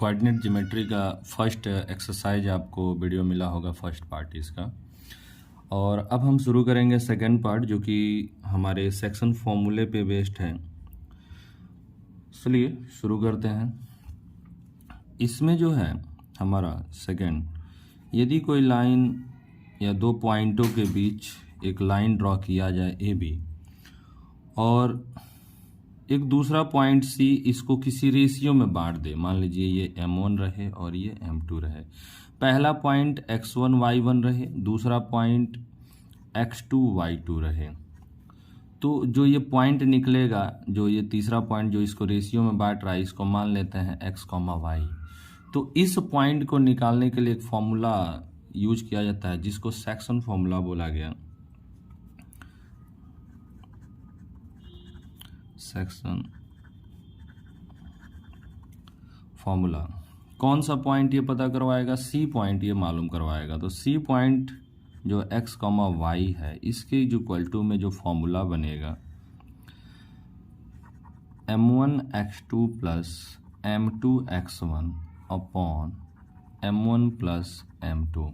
Coordinate geometry का first exercise आपको video मिला होगा, फर्स्ट पार्ट इसका। और अब हम शुरू करेंगे सेकंड पार्ट, जो कि हमारे सेक्शन फॉर्मूले पे बेस्ड है। चलिए शुरू करते हैं। इसमें जो है हमारा सेकंड, यदि कोई लाइन या दो पॉइंटों के बीच एक लाइन ड्रॉ किया जाए ए बी, और एक दूसरा पॉइंट सी इसको किसी रेशियो में बांट दे। मान लीजिए ये m1 रहे और ये m2 रहे। पहला पॉइंट x1 y1 रहे, दूसरा पॉइंट x2 y2 रहे। तो जो ये पॉइंट निकलेगा, जो ये तीसरा पॉइंट जो इसको रेशियो में बांट रहा है, इसको मान लेते हैं x, y। तो इस पॉइंट को निकालने के लिए एक फॉर्मूला यूज किया जाता है जिसको सेक्शन फॉर्मूला बोला गया। सेक्शन फॉर्मूला कौन सा पॉइंट ये पता करवाएगा? सी पॉइंट ये मालूम करवाएगा। तो सी पॉइंट जो x, y है, इसके जो इक्वल टू में जो फॉर्मूला बनेगा m1 x2 plus m2 x1 upon m1 plus m2।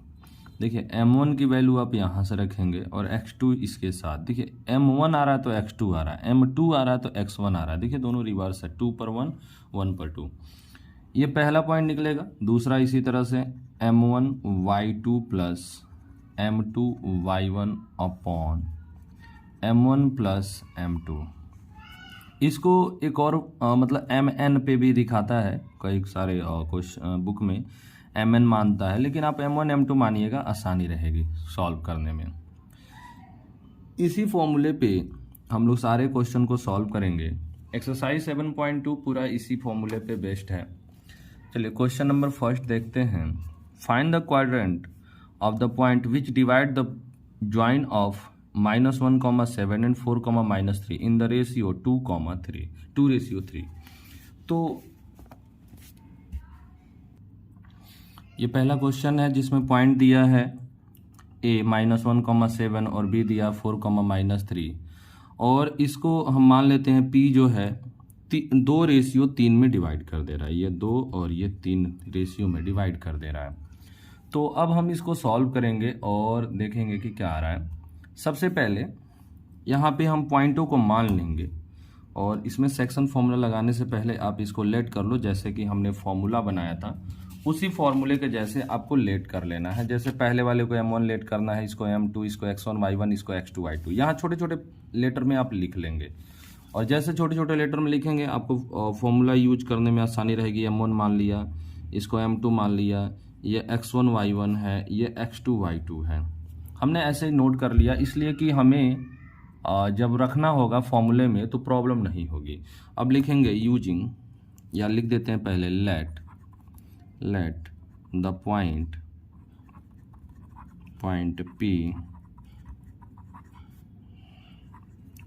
देखिए m1 की वैल्यू आप यहाँ से रखेंगे और x2 इसके साथ। देखिए m1 आ रहा है तो x2 आ रहा है, m2 आ रहा है तो x1 आ रहा है। देखिए दोनों रिवर्स है, 2 पर 1, 1 पर 2। ये पहला पॉइंट निकलेगा। दूसरा इसी तरह से m1 y2 plus m2 y1 upon m1 plus m2। इसको एक और मतलब mn पे भी दिखाता है, कई सारे कुछ बुक में mn मानता है, लेकिन आप m1 m2 मानिएगा, आसानी रहेगी सॉल्व करने में। इसी फॉर्मूले पे हम लोग सारे क्वेश्चन को सॉल्व करेंगे। एक्सरसाइज 7.2 पूरा इसी फॉर्मूले पे बेस्ड है। चलिए क्वेश्चन नंबर फर्स्ट देखते हैं। Find the quadrant of the point which divide the join of -1,7 and 4,-3 in the ratio 2:3। तो ये पहला क्वेश्चन है जिसमें पॉइंट दिया है a -1,7 और b दिया 4,-3, और इसको हम मान लेते हैं p जो है 2:3 में डिवाइड कर दे रहा है। ये 2 और ये 3 रेशियो में डिवाइड कर दे रहा है। तो अब हम इसको सॉल्व करेंगे और देखेंगे कि क्या आ रहा है। सबसे पहले यहाँ पे हम पॉइंटों को मान लेंगे, और इसमें सेक्शन फॉर्मूला लगाने से पहले आप इसको लेट कर लो। जैसे कि हमने फॉर्मूला बनाया था उसी फॉर्मूले के जैसे आपको लेट कर लेना है। जैसे पहले वाले को m1 लेट करना है, इसको m2, इसको x1 y1, इसको x2 y2। यहाँ छोटे छोटे लेटर में आप लिख लेंगे, और जैसे छोटे छोटे लेटर में लिखेंगे आपको फॉर्मूला यूज करने में आसानी रहेगी। m1 मान लिया, इसको m2 मान लिया, ये x1 y1 है, ये x2 y2 है। हमने ऐसे ही नोट कर लिया, इसलिए कि हमें जब रखना होगा फॉर्मूले में तो प्रॉब्लम नहीं होगी। अब लिखेंगे यूजिंग, या लिख देते हैं पहले let the point P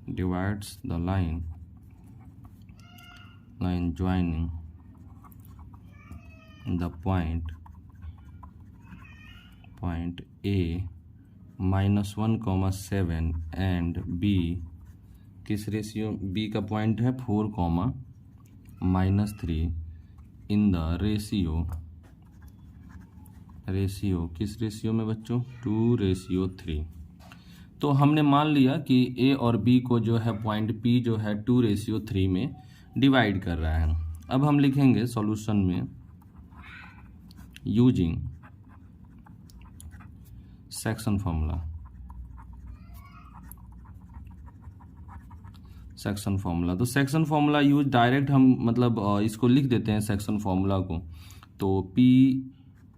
divides the line joining the point A -1,7 and B, किस रेशियो? B का पॉइंट है 4,-3 इन द रेशियो किस रेशियो में बच्चों? 2:3। तो हमने मान लिया कि A और B को जो है पॉइंट P जो है 2:3 में डिवाइड कर रहा है। अब हम लिखेंगे सॉल्यूशन में यूजिंग सेक्शन फॉर्मूला। तो सेक्शन फॉर्मूला यूज डायरेक्ट हम मतलब इसको लिख देते हैं सेक्शन फॉर्मूला को। तो P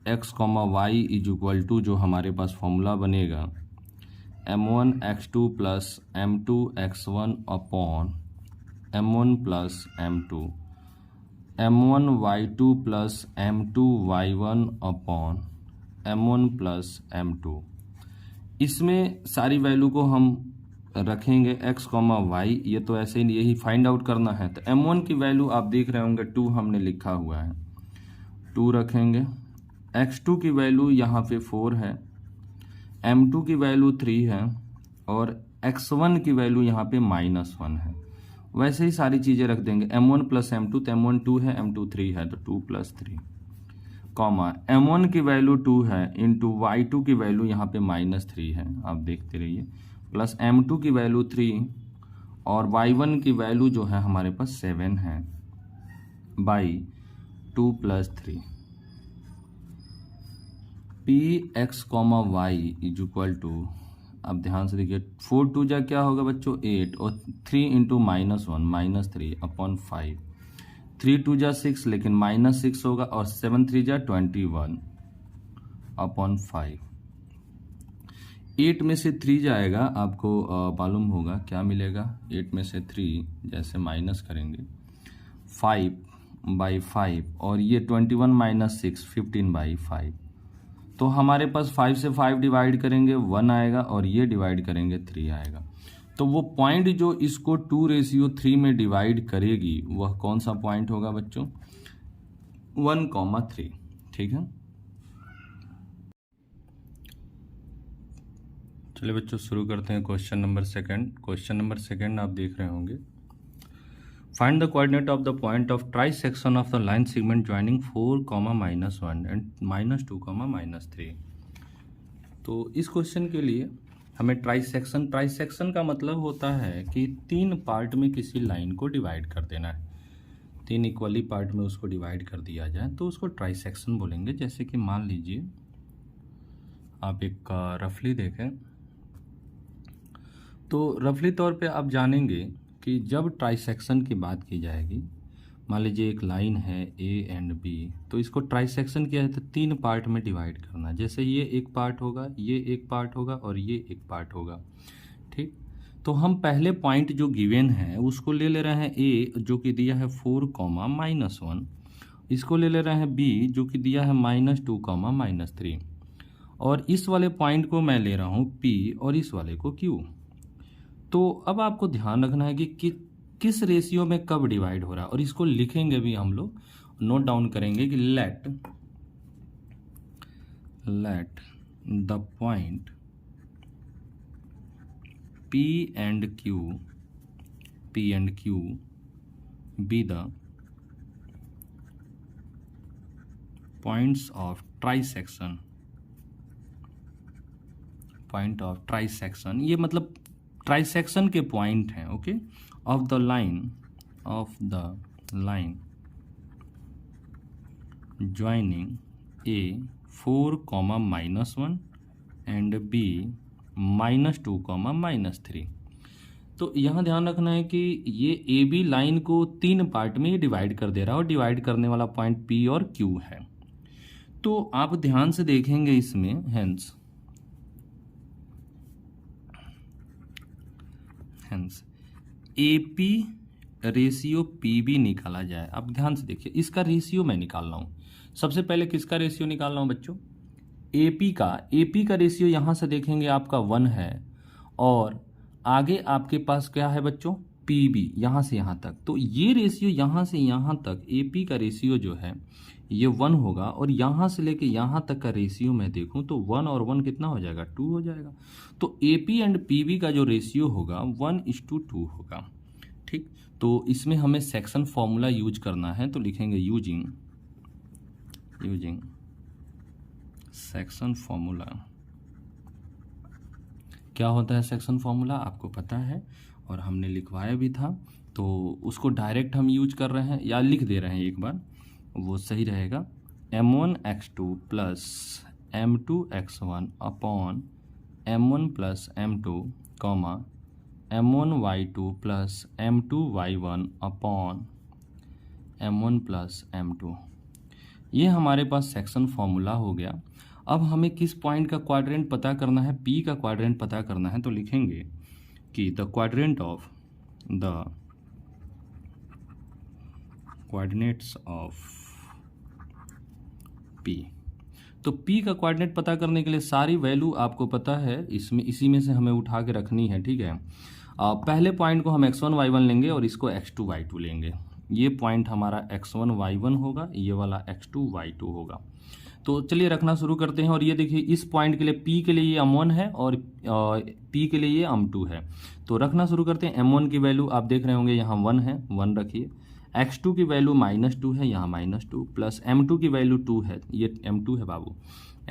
x, y is equal to, जो हमारे पास फॉर्मूला बनेगा, m1 x2 plus m2 x1 upon m1 plus m2, m1 y2 plus m2 y1 upon m1 plus m2। इसमें सारी वैल्यू को हम रखेंगे x, y। ये तो ऐसे ही यही फाइंड आउट करना है। तो m1 की वैल्यू आप देख रहे होंगे 2 हमने लिखा हुआ है, 2 रखेंगे। x2 की वैल्यू यहाँ पे 4 है, m2 की वैल्यू 3 है, और x1 की वैल्यू यहाँ पे -1 है। वैसे ही सारी चीज़ें रख देंगे। m1 प्लस m2, तो m1 2 है, m2 3 है, तो 2 प्लस 3, कॉमा m1 की वैल्यू 2 है इंटू y2 की वैल्यू यहाँ पे -3 है, आप देखते रहिए, प्लस m2 की वैल्यू 3 और y1 की वैल्यू जो है हमारे पास 7 है by 2 plus 3। P x comma y is equal to, अब ध्यान से देखिए, 4 2 जा क्या होगा बच्चों 8 और 3 इंटू -1 -3 अपॉन 5, 3 2 जा 6 लेकिन -6 होगा और 7 3 जा 21 अपॉन 5। 8 में से 3 जाएगा, आपको मालूम होगा क्या मिलेगा, 8 में से 3 जैसे माइनस करेंगे 5/5 और ये 21 माइनस 6 15/5, तो हमारे पास 5 से 5 डिवाइड करेंगे 1 आएगा और ये डिवाइड करेंगे 3 आएगा। तो वो पॉइंट जो इसको 2:3 में डिवाइड करेगी वह कौन सा पॉइंट होगा बच्चों, 1,3। ठीक है, चलिए बच्चों शुरू करते हैं question number second. Question number second आप देख रहे होंगे, find the coordinate of the point of try section of the line segment joining 4, -1 and -2, -3। तो इस क्वेश्चन के लिए हमें ट्राई सेक्शन का मतलब होता है कि 3 पार्ट में किसी लाइन को डिवाइड कर देना है, 3 इक्वली पार्ट में उसको डिवाइड कर दिया जाए तो उसको ट्राई सेक्शन बोलेंगे। जैसे कि मान लीजिए आप एक रफली देखें, तो रफली तौर पे आप जानेंगे कि जब ट्राइसेक्शन की बात की जाएगी, मान लीजिए एक लाइन है ए एंड बी, तो इसको ट्राइसेक्शन किया है तो 3 पार्ट में डिवाइड करना। जैसे ये एक पार्ट होगा, ये एक पार्ट होगा और ये एक पार्ट होगा। ठीक, तो हम पहले पॉइंट जो गिवन है उसको ले ले रहे हैं ए जो कि दिया है 4, -1, इसको ले ले रहे हैं बी जो कि दिया है -2, -3, और इस वाले पॉइंट को मैं ले रहा हूँ पी और इस वाले को क्यू। तो अब आपको ध्यान रखना है कि किस रेशियो में कब डिवाइड हो रहा है, और इसको लिखेंगे भी हम लोग, नोट डाउन करेंगे कि let the point P and Q be the points of trisection, ये मतलब ट्राइसेक्शन के पॉइंट हैं, okay, of the line joining A 4, -1 and B -2, -3। तो यहाँ ध्यान रखना है कि ये ए बी लाइन को 3 पार्ट में डिवाइड कर दे रहा है और डिवाइड करने वाला पॉइंट P और Q है। तो आप ध्यान से देखेंगे इसमें, हेंस AP रेशियो PB निकाला जाए। अब ध्यान से देखिए, इसका रेशियो मैं निकाल रहा हूँ। सबसे पहले किसका रेशियो निकाल रहा हूँ बच्चों, AP का रेशियो यहाँ से देखेंगे आपका 1 है, और आगे आपके पास क्या है बच्चों, PB, यहाँ से यहाँ तक। तो ये रेशियो यहाँ से यहाँ तक AP का रेशियो जो है ये 1 होगा, और यहाँ से लेके यहाँ तक का रेशियो मैं देखूँ तो 1 और 1 कितना हो जाएगा, 2 हो जाएगा। तो AP एंड PB का जो रेशियो होगा 1:2 होगा। ठीक, तो इसमें हमें सेक्शन फॉर्मूला यूज करना है, तो लिखेंगे यूजिंग सेक्शन फॉर्मूला। क्या होता है सेक्शन फॉर्मूला, आपको पता है और हमने लिखवाया भी था, तो उसको डायरेक्ट हम यूज कर रहे हैं या लिख दे रहे हैं एक बार, वो सही रहेगा। m1x2 plus m2x1 upon m1 plus m2 comma m1y2 plus m2y1 upon m1 plus m2। ये हमारे पास सेक्शन फॉर्मूला हो गया। अब हमें किस पॉइंट का क्वाड्रेंट पता करना है, P का क्वाड्रेंट पता करना है, तो लिखेंगे कि द कोऑर्डिनेट्स ऑफ P। तो P का कोऑर्डिनेट पता करने के लिए सारी वैल्यू आपको पता है, इसमें इसी में से हमें उठा के रखनी है। ठीक है, पहले पॉइंट को हम x1 y1 लेंगे और इसको x2 y2 लेंगे। ये पॉइंट हमारा x1 y1 होगा, ये वाला x2 y2 होगा। तो चलिए रखना शुरू करते हैं। और ये देखिए इस पॉइंट के लिए P के लिए ये M1 है और P के लिए ये M2 है। तो रखना शुरू करते हैं। M1 की वैल्यू आप देख रहे होंगे यहाँ 1 है, 1 रखिए। X2 की वैल्यू -2 है, यहाँ -2 प्लस M2 की वैल्यू 2 है, ये M2 है बाबू।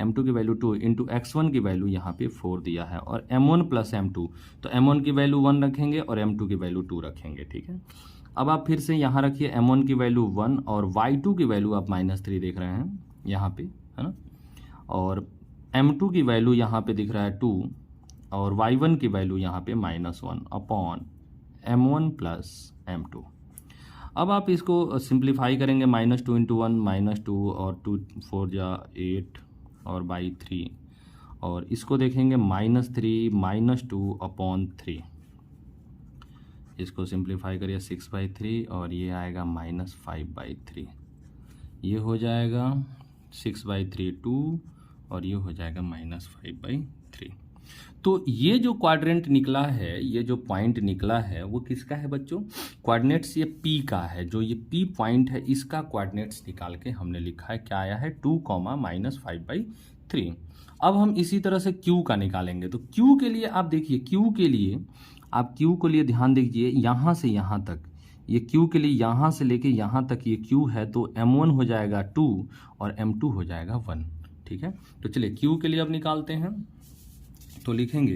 M2 की वैल्यू 2 इंटू X1 की वैल्यू यहाँ पे 4 दिया है और M1 प्लस M2, तो M1 की वैल्यू 1 रखेंगे और M2 की वैल्यू 2 रखेंगे, ठीक है। अब आप फिर से यहाँ रखिए M1 की वैल्यू 1 और Y2 की वैल्यू आप -3 देख रहे हैं यहाँ पे, है ना। और M2 की वैल्यू यहाँ पे दिख रहा है 2 और Y1 की वैल्यू यहाँ पे -1 अपॉन M1 प्लस M2। अब आप इसको सिंप्लीफाई करेंगे, -2 इंटू 1 -2 और 2 4 जा 8 और बाई 3, और इसको देखेंगे -3 -2 अपॉन 3। इसको सिंप्लीफाई करिए 6/3 और ये आएगा -5/3। ये हो जाएगा 6/3 2 और ये हो जाएगा -5/3। तो ये जो क्वाड्रेंट निकला है, ये जो पॉइंट निकला है वो किसका है बच्चों? क्वाड्रेंट्स ये P का है। जो ये P पॉइंट है इसका क्वाड्रेंट्स निकाल के हमने लिखा है, क्या आया है 2, -5/3। अब हम इसी तरह से Q का निकालेंगे। तो Q के लिए आप देखिए, Q के लिए आप Q के लिए ध्यान दीजिए, यहाँ से यहाँ तक ये Q के लिए यहाँ से लेके यहाँ तक ये Q है, तो M1 हो जाएगा 2 और M2 हो जाएगा 1, ठीक है। तो चलिए Q के लिए अब निकालते हैं। तो लिखेंगे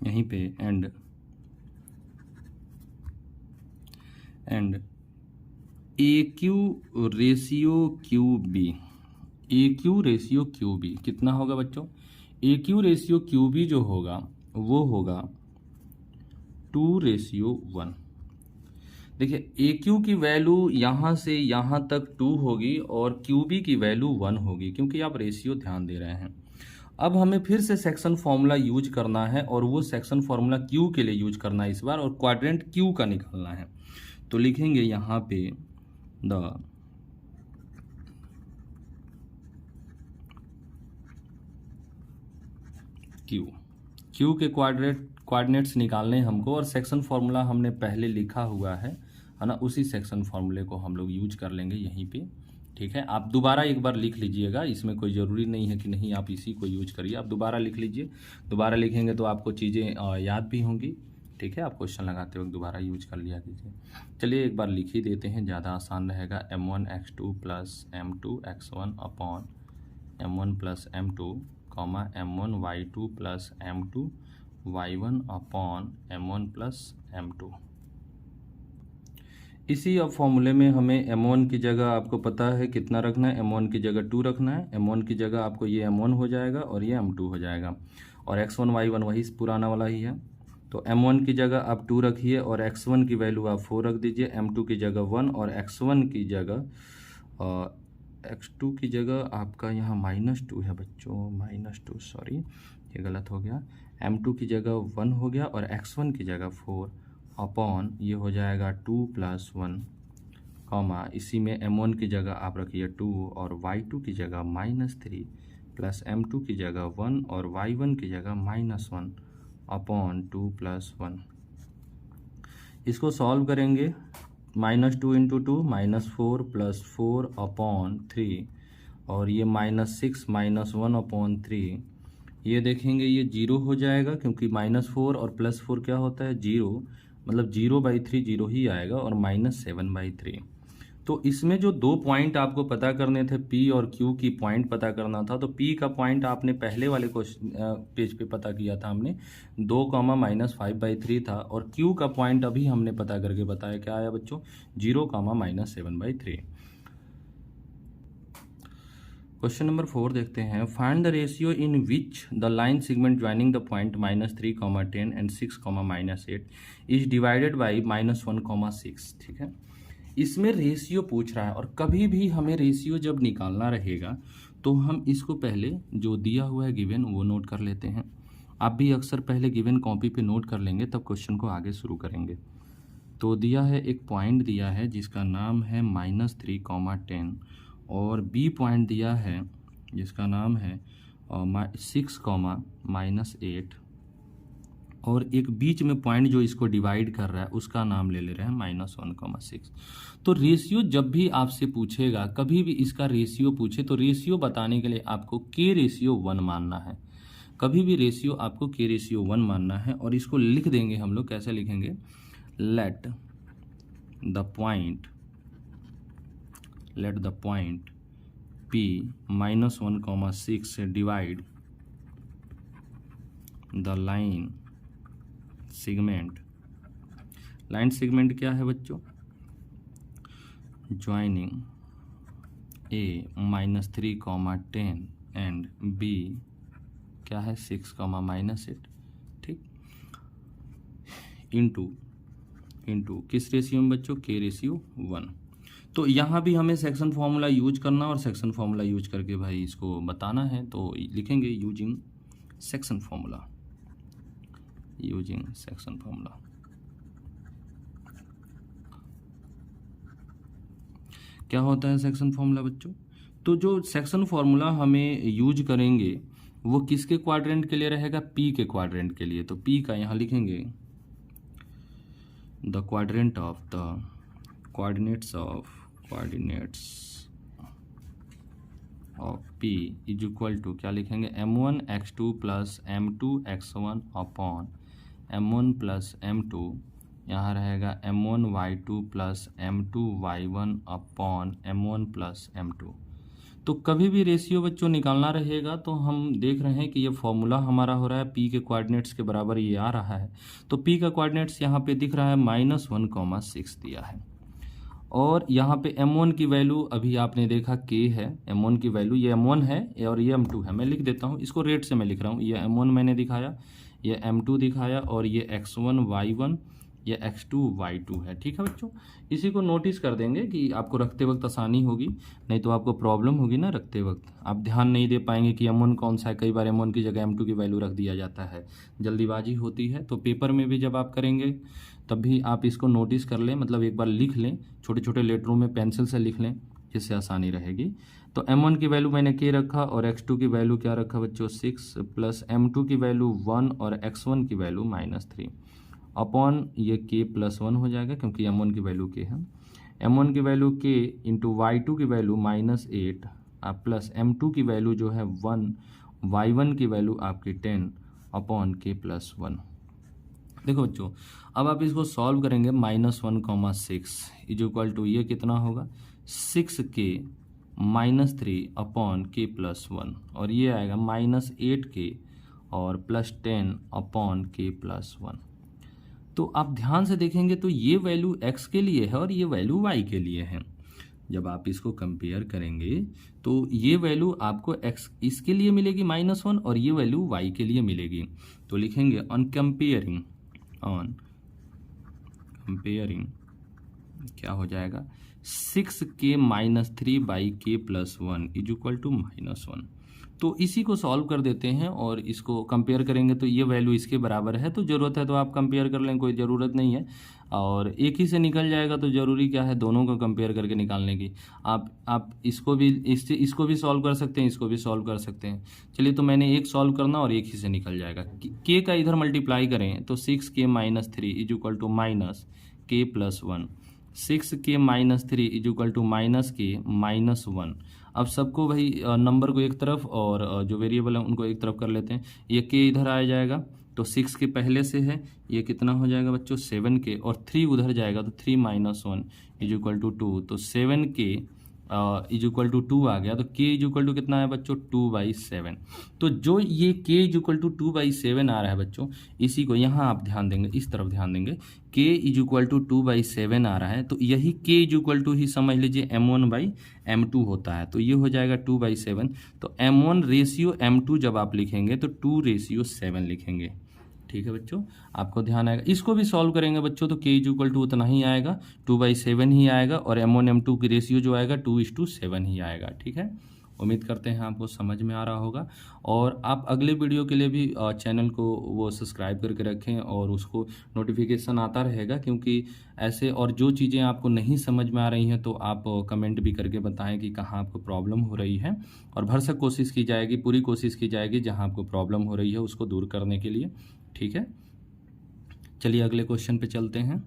यहीं पे and AQ ratio QB, AQ ratio QB कितना होगा बच्चों? AQ रेशियो QB जो होगा वो होगा 2:1। देखिए AQ की वैल्यू यहाँ से यहाँ तक 2 होगी और QB की वैल्यू 1 होगी, क्योंकि आप रेशियो ध्यान दे रहे हैं। अब हमें फिर से सेक्शन फॉर्मूला यूज करना है और वो सेक्शन फॉर्मूला Q के लिए यूज करना है इस बार, और क्वाड्रेंट Q का निकालना है। तो लिखेंगे यहाँ पे द Q के कोऑर्डिनेट्स निकालने हमको, और सेक्शन फॉर्मूला हमने पहले लिखा हुआ है ना, उसी सेक्शन फॉर्मूले को हम लोग यूज कर लेंगे यहीं पे, ठीक है। आप दोबारा एक बार लिख लीजिएगा, इसमें कोई ज़रूरी नहीं है कि नहीं आप इसी को यूज करिए, आप दोबारा लिख लीजिए। दोबारा लिखेंगे तो आपको चीज़ें याद भी होंगी, ठीक है। आप क्वेश्चन लगाते वक्त दोबारा यूज कर लिया कीजिए। चलिए एक बार लिख ही देते हैं, ज़्यादा आसान रहेगा। M1x2 plus M2x1 upon M1 plus M2 M1y2 plus M2y1 upon M1 plus M2। इसी अब फॉर्मूले में हमें M1 की जगह आपको पता है कितना रखना है, M1 की जगह 2 रखना है। M1 की जगह आपको ये M1 हो जाएगा और ये M2 हो जाएगा, और X1 Y1 वही पुराना वाला ही है। तो M1 की जगह आप 2 रखिए और X1 की वैल्यू आप 4 रख दीजिए, M2 की जगह 1 और X1 की जगह X2 की जगह आपका यहाँ -2 है बच्चों, -2 सॉरी ये गलत हो गया। M2 की जगह 1 हो गया और X1 की जगह 4 अपॉन ये हो जाएगा 2 + 1, कॉमा इसी में M1 की जगह आप रखिए 2 और Y2 की जगह -3 प्लस M2 की जगह 1 और Y1 की जगह -1 अपॉन 2 + 1। इसको सॉल्व करेंगे, -2 × 2 -4 + 4 अपॉन 3 और ये -6 -1 अपॉन 3। ये देखेंगे ये 0 हो जाएगा, क्योंकि -4 और +4 क्या होता है 0, मतलब 0/3 0 ही आएगा, और -7/3। तो इसमें जो 2 पॉइंट आपको पता करने थे, P और Q की पॉइंट पता करना था। तो P का पॉइंट आपने पहले वाले पेज पे पता किया था हमने, 2, -5/3 था, और Q का पॉइंट अभी हमने पता करके बताया, क्या आया बच्चों 0, -7/3। क्वेश्चन नंबर 4 देखते हैं। Find the ratio in which the line segment joining the point -3, 10 and 6, -8 is divided by -1, 6, ठीक है। इसमें रेशियो पूछ रहा है, और कभी भी हमें रेशियो जब निकालना रहेगा तो हम इसको पहले जो दिया हुआ है गिवन वो नोट कर लेते हैं। आप भी अक्सर पहले गिवन कॉपी पे नोट कर लेंगे, तब क्वेश्चन को आगे शुरू करेंगे। तो दिया है, एक पॉइंट दिया है जिसका नाम है -3, 10, और B पॉइंट दिया है जिसका नाम है और 6, -8, और एक बीच में पॉइंट जो इसको डिवाइड कर रहा है उसका नाम ले रहे हैं -1,6। तो रेशियो जब भी आपसे पूछेगा, कभी भी इसका रेशियो पूछे तो रेशियो बताने के लिए आपको K रेशियो 1 मानना है। कभी भी रेशियो आपको K रेशियो 1 मानना है, और इसको लिख देंगे हम लोग। कैसे लिखेंगे? Let the point P -1,6 divide the line segment क्या है बच्चों? ज्वाइनिंग A -3, 10 एंड B क्या है? 6, -8, ठीक, इंटू किस रेशियो में बच्चों? K ratio 1। तो यहाँ भी हमें सेक्शन फॉर्मूला यूज करना, और सेक्शन फॉर्मूला यूज करके भाई इसको बताना है। तो लिखेंगे यूजिंग सेक्शन फॉर्मूला। क्या होता है सेक्शन फॉर्मूला बच्चों? तो जो सेक्शन फॉर्मूला हमें यूज करेंगे वो किसके क्वाड्रेंट के लिए रहेगा? P के क्वाड्रेंट के लिए। तो P का यहाँ लिखेंगे the coordinates of P is equal to क्या लिखेंगे? m1x2 plus m2x1 upon m1 plus m2, यहाँ रहेगा m1y2 plus m2y1 upon m1 plus m2। तो कभी भी रेशियो बच्चों निकालना रहेगा तो हम देख रहे हैं कि ये फॉर्मूला हमारा हो रहा है P के कोऑर्डिनेट्स के बराबर ये आ रहा है। तो P का कोऑर्डिनेट्स यहाँ पे दिख रहा है -1,6 दिया है, और यहाँ पे m1 की वैल्यू अभी आपने देखा K है। m1 की वैल्यू, ये m1 है और ये m2 है। मैं लिख देता हूँ इसको, रेट से मैं लिख रहा हूँ। ये m1 मैंने दिखाया, ये m2 दिखाया, और ये x1 y1, ये x2 y2 है। ठीक है बच्चों, इसी को नोटिस कर देंगे कि आपको रखते वक्त आसानी होगी, नहीं तो आपको प्रॉब्लम होगी ना रखते वक्त। आप ध्यान नहीं दे पाएंगे कि m1 कौन सा है। कई बार m1 की जगह m2 की वैल्यू रख दिया जाता है, जल्दीबाजी होती है। तो पेपर में भी जब आप करेंगे तब भी आप इसको नोटिस कर लें, मतलब एक बार लिख लें, छोटे छोटे लेटरों में पेंसिल से लिख लें, जिससे आसानी रहेगी। तो m1 की वैल्यू मैंने K रखा, और x2 की वैल्यू क्या रखा बच्चों? 6, प्लस m2 की वैल्यू 1 और x1 की वैल्यू -3 अपॉन ये K प्लस 1 हो जाएगा, क्योंकि m1 की वैल्यू K है। m1 की वैल्यू K इंटू y2 की वैल्यू -8 प्लस m2 की वैल्यू जो है 1, y1 की वैल्यू आपकी 10 अपॉन K प्लस 1। देखो बच्चों, अब आप इसको सॉल्व करेंगे। -1,6 इज इक्वल टू ये कितना होगा? 6K -3 अपॉन K प्लस 1, और ये आएगा -8K और प्लस 10 अपॉन K प्लस 1। तो आप ध्यान से देखेंगे तो ये वैल्यू x के लिए है और ये वैल्यू y के लिए है। जब आप इसको कंपेयर करेंगे तो ये वैल्यू आपको x इसके लिए मिलेगी -1, और ये वैल्यू y के लिए मिलेगी। तो लिखेंगे ऑन कंपेयरिंग क्या हो जाएगा? 6K -3 by K plus 1 is equal to -1। तो इसी को सॉल्व कर देते हैं और इसको कंपेयर करेंगे तो ये वैल्यू इसके बराबर है। तो ज़रूरत है तो आप कंपेयर कर लें, कोई ज़रूरत नहीं है, और एक ही से निकल जाएगा। तो ज़रूरी क्या है? दोनों को कंपेयर करके निकालने की। आप इसको भी सॉल्व कर सकते हैं, इसको भी सॉल्व कर सकते हैं। चलिए, तो मैंने एक सॉल्व करना और एक ही से निकल जाएगा। K का इधर मल्टीप्लाई करें तो 6K -3 is equal to -K plus 1। 6K -3 is equal to -K minus 1। अब सबको भाई नंबर को एक तरफ और जो वेरिएबल है उनको एक तरफ कर लेते हैं। ये K इधर आ जाएगा तो 6 के पहले से है, ये कितना हो जाएगा बच्चों? 7K, और 3 उधर जाएगा तो 3 - 1 इज इक्वल टू 2। तो 7K इज इक्वल टू 2 आ गया। तो K इज इक्वल टू कितना है बच्चों? 2/7। तो जो ये K इज इक्वल टू 2/7 आ रहा है बच्चों, इसी को यहाँ आप ध्यान देंगे, इस तरफ ध्यान देंगे। K इज इक्वल टू 2/7 आ रहा है, तो यही K इज इक्वल टू ही समझ लीजिए m1/m2 होता है। तो ये हो जाएगा 2/7। तो m1 रेशियो m2 जब आप लिखेंगे तो 2/7 लिखेंगे। ठीक है बच्चों, आपको ध्यान आएगा। इसको भी सॉल्व करेंगे बच्चों तो K इज इक्वल टू उतना ही आएगा, 2/7 ही आएगा, और m1 m2 की रेशियो जो आएगा 2:7 ही आएगा। ठीक है, उम्मीद करते हैं आपको समझ में आ रहा होगा। और आप अगले वीडियो के लिए भी चैनल को वो सब्सक्राइब करके रखें और उसको नोटिफिकेशन आता रहेगा, क्योंकि ऐसे और जो चीज़ें आपको नहीं समझ में आ रही हैं तो आप कमेंट भी करके बताएं कि कहाँ आपको प्रॉब्लम हो रही है, और भरसक कोशिश की जाएगी, पूरी कोशिश की जाएगी जहाँ आपको प्रॉब्लम हो रही है उसको दूर करने के लिए। ठीक है, चलिए अगले क्वेश्चन पे चलते हैं।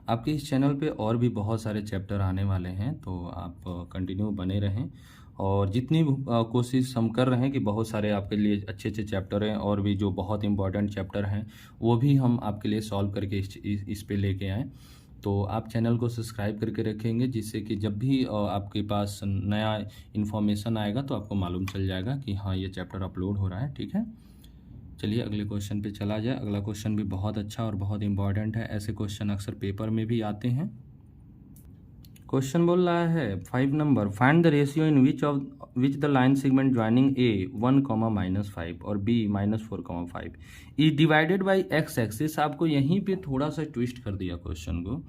आपके इस चैनल पे और भी बहुत सारे चैप्टर आने वाले हैं, तो आप कंटिन्यू बने रहें। और जितनी कोशिश हम कर रहे हैं कि बहुत सारे आपके लिए अच्छे अच्छे चैप्टर हैं, और भी जो बहुत इंपॉर्टेंट चैप्टर हैं वो भी हम आपके लिए सॉल्व करके इस पे लेके आएँ। तो आप चैनल को सब्सक्राइब करके रखेंगे, जिससे कि जब भी आपके पास नया इन्फॉर्मेशन आएगा तो आपको मालूम चल जाएगा कि हाँ ये चैप्टर अपलोड हो रहा है। ठीक है, चलिए अगले क्वेश्चन पे चला जाए। अगला क्वेश्चन भी बहुत अच्छा और बहुत इंपॉर्टेंट है, ऐसे क्वेश्चन अक्सर पेपर में भी आते हैं। क्वेश्चन बोल रहा है 5 number, find the ratio in which the line segment joining A 1, -5 और B -4, 5 is divided by x axis. आपको यहीं पे थोड़ा सा ट्विस्ट कर दिया क्वेश्चन को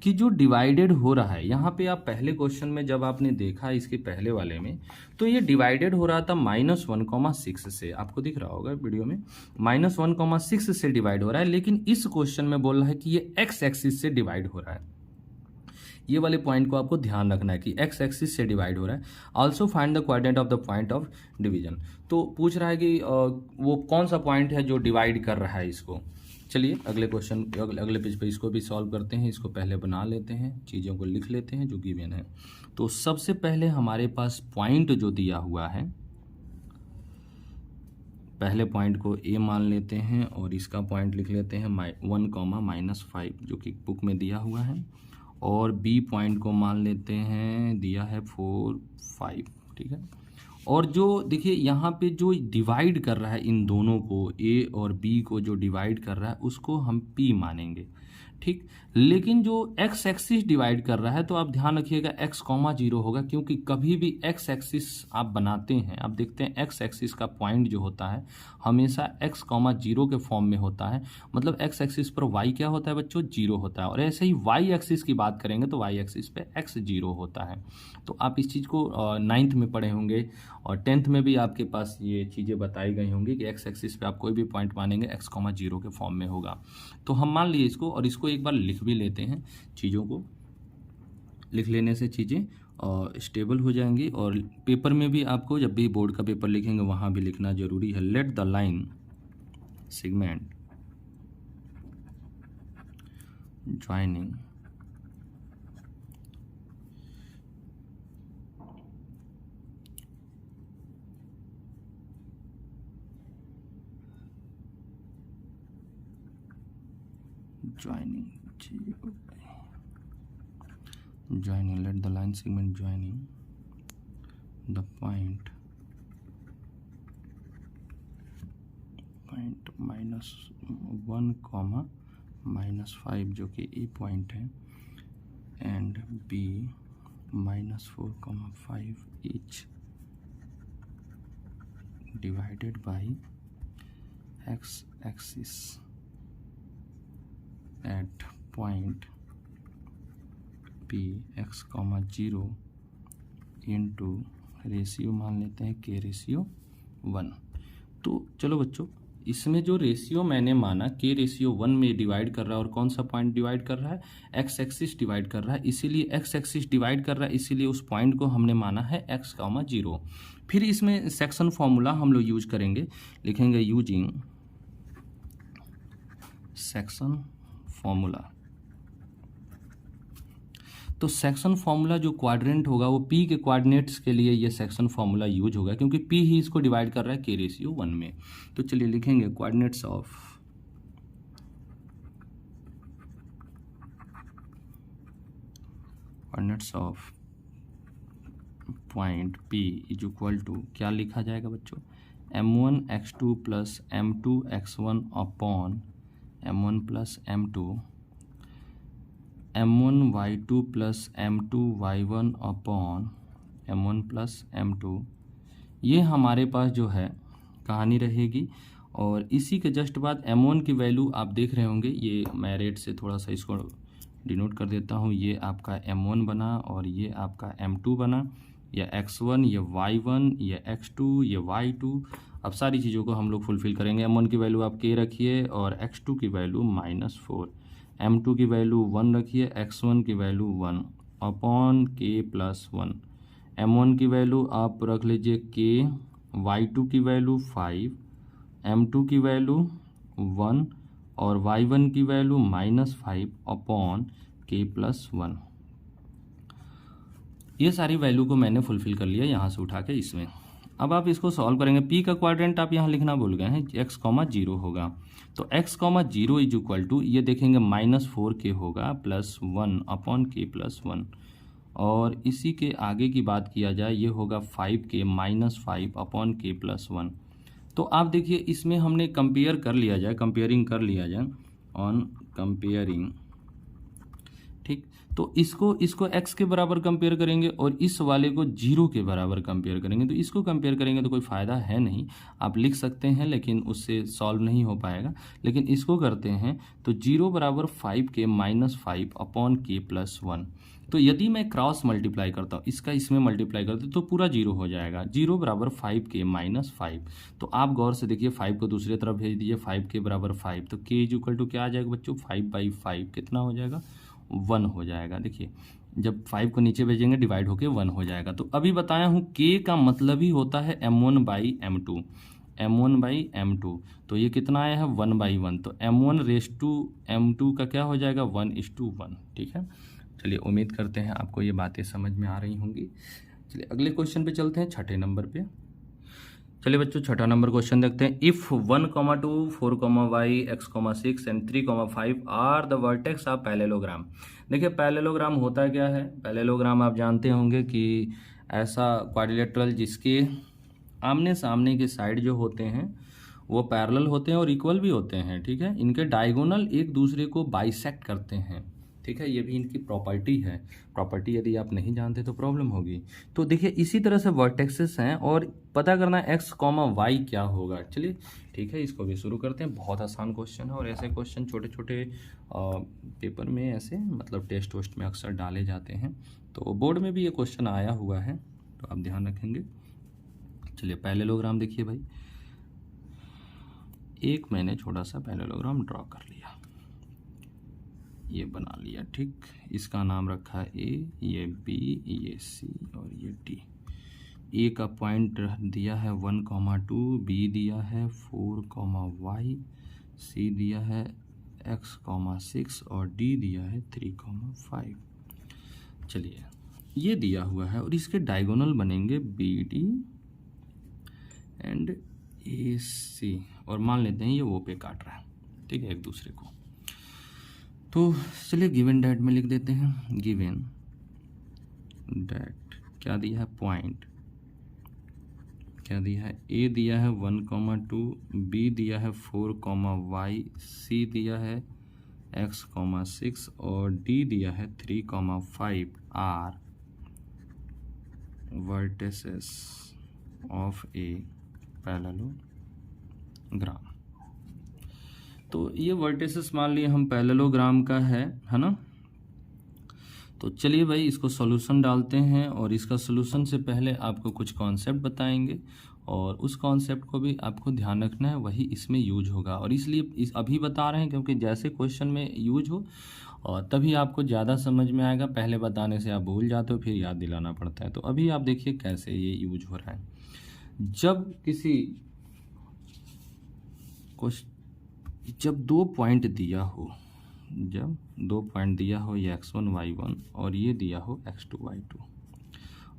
कि जो डिवाइडेड हो रहा है यहाँ पे, आप पहले क्वेश्चन में जब आपने देखा इसके पहले वाले में, तो ये डिवाइडेड हो रहा था -1,6 से, आपको दिख रहा होगा वीडियो में, -1,6 से डिवाइड हो रहा है। लेकिन इस क्वेश्चन में बोल रहा है कि ये एक्स एक्सिस से डिवाइड हो रहा है। ये वाले पॉइंट को आपको ध्यान रखना है कि एक्स एक्सिस से डिवाइड हो रहा है। Also find the quadrant of the point of division. तो पूछ रहा है कि वो कौन सा पॉइंट है जो डिवाइड कर रहा है इसको। चलिए अगले क्वेश्चन, अगले पेज पे इसको भी सॉल्व करते हैं। इसको पहले बना लेते हैं, चीज़ों को लिख लेते हैं जो गिवन है। तो सबसे पहले हमारे पास पॉइंट जो दिया हुआ है, पहले पॉइंट को ए मान लेते हैं और इसका पॉइंट लिख लेते हैं 1, -5 जो कि बुक में दिया हुआ है, और बी पॉइंट को मान लेते हैं, दिया है 4, 5। ठीक है, और जो देखिए यहाँ पे जो डिवाइड कर रहा है इन दोनों को, ए और बी को जो डिवाइड कर रहा है उसको हम पी मानेंगे। ठीक, लेकिन जो एक्स एक्सिस डिवाइड कर रहा है तो आप ध्यान रखिएगा x,0 होगा, क्योंकि कभी भी एक्स एक्सिस आप बनाते हैं, आप देखते हैं एक्स एक्सिस का पॉइंट जो होता है हमेशा x,0 के फॉर्म में होता है। मतलब एक्स एक्सिस पर y क्या होता है बच्चों, 0 होता है। और ऐसे ही y एक्सिस की बात करेंगे तो y एक्सिस पे x 0 होता है। तो आप इस चीज़ को 9th में पढ़े होंगे, और 10th में भी आपके पास ये चीज़ें बताई गई होंगी कि एक्स एक्सिस पे आप कोई भी पॉइंट मानेंगे x,0 के फॉर्म में होगा। तो हम मान लिए इसको, और इसको एक बार लिख भी लेते हैं। चीज़ों को लिख लेने से चीज़ें स्टेबल हो जाएंगी। और पेपर में भी आपको जब भी बोर्ड का पेपर लिखेंगे वहाँ भी लिखना जरूरी है। Let the line segment joining let the line segment joining the point -1, -5 जो कि ए पॉइंट है, and B -4, 5 each divided by x axis at point P x,0 into ratio मान लेते हैं k/1। तो चलो बच्चों, इसमें जो रेशियो मैंने माना k/1 में डिवाइड कर रहा है, और कौन सा पॉइंट डिवाइड कर रहा है, एक्स एक्सिस डिवाइड कर रहा है, इसीलिए एक्स एक्सिस डिवाइड कर रहा है, इसीलिए उस पॉइंट को हमने माना है x,0। फिर इसमें सेक्शन फॉर्मूला हम लोग यूज करेंगे, लिखेंगे यूजिंग सेक्शन फॉर्मूला। तो सेक्शन फॉर्मूला जो क्वाड्रेंट होगा वो p के कोऑर्डिनेट्स के लिए ये सेक्शन फॉर्मूला यूज होगा, क्योंकि p ही इसको डिवाइड कर रहा है k/1 में। तो चलिए लिखेंगे coordinates of point p is equal to, क्या लिखा जाएगा बच्चों, m1x2 plus m2x1 upon m1 plus m2, m1y2 plus m2y1 upon m1 plus m2। ये हमारे पास जो है कहानी रहेगी। और इसी के जस्ट बाद m1 की वैल्यू आप देख रहे होंगे, ये मैं रेड से थोड़ा सा इसको डिनोट कर देता हूँ। ये आपका m1 बना और ये आपका m2 बना। या x1 या y1 या x2 या y2। अब सारी चीज़ों को हम लोग फुलफ़िल करेंगे। m1 की वैल्यू आप k रखिए और x2 की वैल्यू -4, m2 की वैल्यू 1 रखिए, x1 की वैल्यू 1 अपॉन k+1। m1 की वैल्यू आप रख लीजिए k, y2 की वैल्यू 5, m2 की वैल्यू 1 और y1 की वैल्यू -5 अपॉन k+1। ये सारी वैल्यू को मैंने फुलफ़िल कर लिया यहाँ से उठा के इसमें। अब आप इसको सॉल्व करेंगे। p का क्वाड्रेंट आप यहाँ लिखना भूल गए हैं, x, 0 होगा। तो x, 0 इज इक्वल टू ये देखेंगे -4k होगा +1 अपॉन k+1। और इसी के आगे की बात किया जाए ये होगा 5k -5 अपॉन k+1। तो आप देखिए इसमें हमने कंपेयर कर लिया जाए, कंपेयरिंग कर लिया जाए ऑन कंपेयरिंग, ठीक। तो इसको x के बराबर कंपेयर करेंगे और इस वाले को 0 के बराबर कंपेयर करेंगे। तो इसको कंपेयर करेंगे तो कोई फ़ायदा है नहीं, आप लिख सकते हैं लेकिन उससे सॉल्व नहीं हो पाएगा। लेकिन इसको करते हैं तो 0 बराबर 5k -5 अपॉन k+1। तो यदि मैं क्रॉस मल्टीप्लाई करता हूँ, इसका इसमें मल्टीप्लाई करते तो पूरा 0 हो जाएगा। 0 बराबर 5k -5। तो आप गौर से देखिए 5 को दूसरी तरफ भेज दीजिए, 5k बराबर 5, तो k इज इक्वल टू क्या आ जाएगा बच्चों, 5/5 कितना हो जाएगा, 1 हो जाएगा। देखिए जब 5 को नीचे भेजेंगे डिवाइड होके 1 हो जाएगा। तो अभी बताया हूँ k का मतलब ही होता है m1/m2, m1/m2। तो ये कितना आया है 1/1, तो m1/m2 का क्या हो जाएगा 1:1, ठीक है। चलिए उम्मीद करते हैं आपको ये बातें समझ में आ रही होंगी। चलिए अगले क्वेश्चन पे चलते हैं, छठे नंबर पे। चलिए बच्चों छठा नंबर क्वेश्चन देखते हैं। If 1, 2, 4, y, x, 6 and 3, 5 are the vertex of parallelogram. देखिए पैरेललोग्राम होता क्या है, पैरेललोग्राम आप जानते होंगे कि ऐसा क्वाड्रिलेटरल जिसके आमने सामने के साइड जो होते हैं वो पैरेलल होते हैं और इक्वल भी होते हैं, ठीक है। इनके डायगोनल एक दूसरे को बाइसेक्ट करते हैं, ठीक है। ये भी इनकी प्रॉपर्टी है। प्रॉपर्टी यदि आप नहीं जानते तो प्रॉब्लम होगी। तो देखिए इसी तरह से वर्टेक्सेस हैं और पता करना है x, y क्या होगा। चलिए ठीक है, इसको भी शुरू करते हैं। बहुत आसान क्वेश्चन है और ऐसे क्वेश्चन छोटे छोटे पेपर में ऐसे मतलब टेस्ट वेस्ट में अक्सर डाले जाते हैं। तो बोर्ड में भी ये क्वेश्चन आया हुआ है, तो आप ध्यान रखेंगे। चलिए पैरेललोग्राम देखिए भाई, एक मैंने छोटा सा पैरेललोग्राम ड्रॉ कर लिया, ये बना लिया, ठीक। इसका नाम रखा है ए, ये बी, ये सी और ये डी। ए का पॉइंट दिया है 1, 2, बी दिया है 4, y, सी दिया है x, 6 और डी दिया है 3, 5। चलिए ये दिया हुआ है और इसके डायगोनल बनेंगे बी डी एंड ए सी, और मान लेते हैं ये वो पे काट रहा है, ठीक है, एक दूसरे को। तो चलिए गिवन डैट में लिख देते हैं। गिवन डैट क्या दिया है, पॉइंट क्या दिया है, ए दिया है 1, 2, बी दिया है 4, y, सी दिया है x, 6 और डी दिया है 3, 5 are vertices of a parallelogram. तो ये वर्टिसेस मान लिए हम पैरेललोग्राम का है ना। तो चलिए भाई इसको सॉल्यूशन डालते हैं और इसका सॉल्यूशन से पहले आपको कुछ कॉन्सेप्ट बताएंगे और उस कॉन्सेप्ट को भी आपको ध्यान रखना है, वही इसमें यूज होगा। और इसलिए अभी बता रहे हैं क्योंकि जैसे क्वेश्चन में यूज हो और तभी आपको ज़्यादा समझ में आएगा। पहले बताने से आप भूल जाते हो, फिर याद दिलाना पड़ता है। तो अभी आप देखिए कैसे ये यूज हो रहा है। जब दो पॉइंट दिया हो, ये x1, y1 और ये दिया हो x2, y2